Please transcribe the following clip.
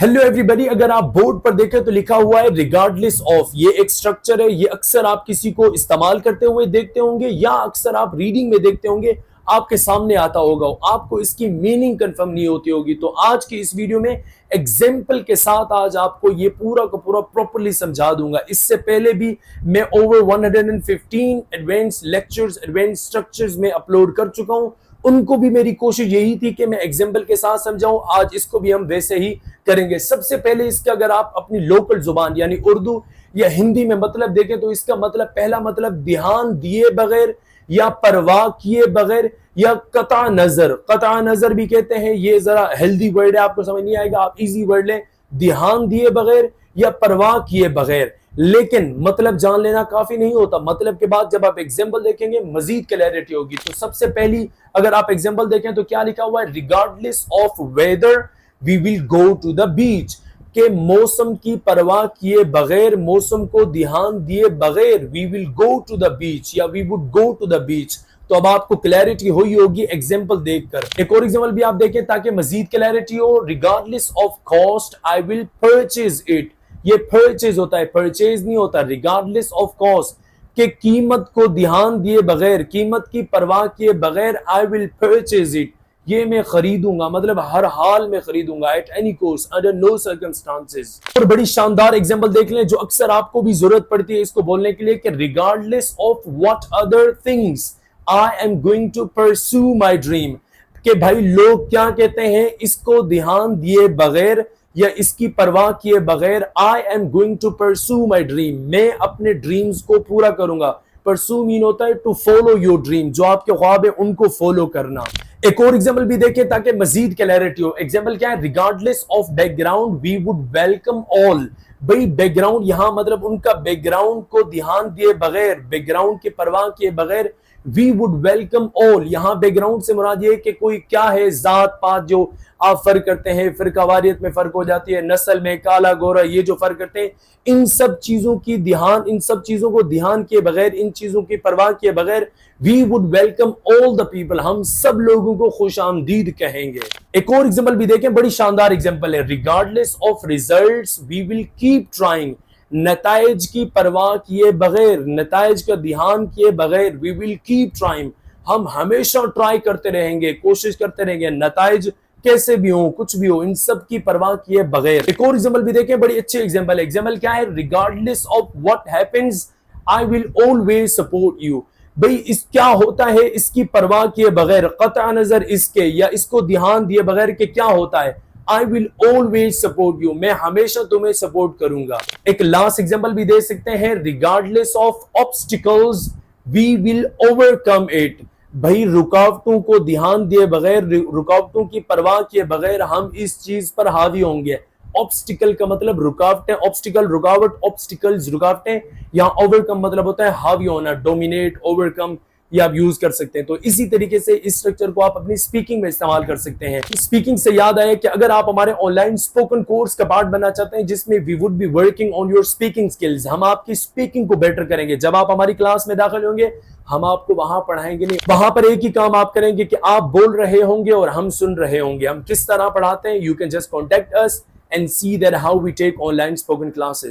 Hello everybody, अगर आप board पर देखें तो लिखा हुआ है रिगार्डलेस ऑफ। ये एक स्ट्रक्चर है, ये अक्सर आप किसी को इस्तेमाल करते हुए देखते होंगे या अक्सर आप रीडिंग में देखते होंगे, आपके सामने आता होगा, आपको इसकी मीनिंग कंफर्म नहीं होती होगी। तो आज की इस वीडियो में एग्जाम्पल के साथ आज आपको ये पूरा का पूरा प्रॉपर्ली समझा दूंगा। इससे पहले भी मैं over 115 advance lectures, advance structures में अपलोड कर चुका हूं। उनको भी मेरी कोशिश यही थी कि मैं एग्जाम्पल के साथ समझाऊं। आज इसको भी हम वैसे ही करेंगे। सबसे पहले इसका अगर आप अपनी लोकल जुबान यानी उर्दू या हिंदी में मतलब देखें तो इसका मतलब, पहला मतलब ध्यान दिए बगैर या परवाह किए बगैर या कता नजर भी कहते हैं। ये जरा हेल्दी वर्ड है, आपको समझ नहीं आएगा, आप इजी वर्ड लें। ध्यान दिए बगैर या परवाह किए बगैर, लेकिन मतलब जान लेना काफी नहीं होता। मतलब के बाद जब आप एग्जाम्पल देखेंगे मजीद क्लैरिटी होगी। तो सबसे पहली अगर आप एग्जाम्पल देखें तो क्या लिखा हुआ है, regardless of whether we will go to the beach. के मौसम की परवाह किए बगैर, मौसम को ध्यान दिए बगैर we will go to the beach या we would go to the beach. तो अब आपको क्लैरिटी हुई होगी एग्जाम्पल देखकर। एक और एग्जाम्पल भी आप देखें ताकि मजीद क्लैरिटी हो। Regardless of cost I will purchase it. ये परचेज होता है, परचेज नहीं होता। रिगार्डलेस ऑफ कॉस्ट के कीमत को ध्यान दिए बगैर, कीमत की परवाह किए बगैर आई विल परचेज इट, ये मैं खरीदूंगा, मतलब हर हाल में खरीदूंगा, at any cost, under no circumstances. और बड़ी शानदार एग्जांपल देख लें जो अक्सर आपको भी जरूरत पड़ती है इसको बोलने के लिए कि regardless of what other things I am going to pursue my dream. कि भाई लोग क्या कहते हैं, इसको ध्यान दिए बगैर या इसकी परवाह किए बगैर I am going to pursue my dream, मैं अपने ड्रीम्स को पूरा करूंगा। परस्यू मीन होता है टू फॉलो योर ड्रीम, जो आपके ख्वाब है उनको फॉलो करना। एक और एग्जाम्पल भी देखें ताकि मजीद क्लैरिटी हो। एग्जाम्पल क्या है, regardless of background we would welcome all. भाई बैकग्राउंड यहां मतलब उनका बैकग्राउंड को ध्यान दिए बगैर, बैकग्राउंड की परवाह किए बगैर वी वुड वेलकम ऑल। यहां बैकग्राउंड से मुराद ये कि कोई क्या है, जात पात जो आप फर्क करते हैं, फिरकावारियत में फर्क हो जाती है, नस्ल में काला गोरा, ये जो फर्क करते हैं, इन सब चीजों की ध्यान, इन सब चीजों को ध्यान किए बगैर, इन चीजों की परवाह किए बगैर we would welcome all the people, हम सब लोगों को खुश आमदीद कहेंगे। एक और एग्जाम्पल भी देखें, बड़ी शानदार एग्जाम्पल है। Regardless of results we will keep trying. नताइज की परवाह किए बगैर, नताइज का ध्यान किए बगैर वी विल कीप ट्राइंग, हम हमेशा ट्राई करते रहेंगे, कोशिश करते रहेंगे, नताइज कैसे भी हो, कुछ भी हो, इन सब की परवाह किए बगैर। एक और एग्जाम्पल भी देखें, बड़ी अच्छी एग्जाम्पल है। एग्जाम्पल क्या है, regardless of what happens I will always support you. भाई इस क्या होता है, इसकी परवाह किए बगैर, कतआ नजर इसके या इसको ध्यान दिए बगैर के क्या होता है, I will always support you, मैं हमेशा तुम्हें सपोर्ट करूंगा। एक लास्ट एग्जाम्पल भी दे सकते हैं, regardless of obstacles we will overcome it. भाई रुकावटों को ध्यान दिए बगैर, रुकावटों की परवाह किए बगैर हम इस चीज पर हावी होंगे। ऑब्स्टिकल का मतलब रुकावटें, ऑब्स्टिकल रुकावट, ऑब्स्टिकल्स रुकावटें। यहाँ ओवरकम मतलब होता है हावी होना, डोमिनेट, ओवरकम, ये आप यूज कर सकते हैं। तो इसी तरीके से इस स्ट्रक्चर को आप अपनी स्पीकिंग में इस्तेमाल कर सकते हैं। स्पीकिंग से याद आया कि अगर आप हमारे ऑनलाइन स्पोकन कोर्स का पार्ट बनना चाहते हैं जिसमें we would be working on your speaking skills, हम आपकी स्पीकिंग को बेटर करेंगे। जब आप हमारी क्लास में दाखिल होंगे हम आपको वहां पढ़ाएंगे नहीं, वहां पर एक ही काम आप करेंगे कि आप बोल रहे होंगे और हम सुन रहे होंगे। हम किस तरह पढ़ाते हैं, you can just contact us and see that how we take online spoken classes.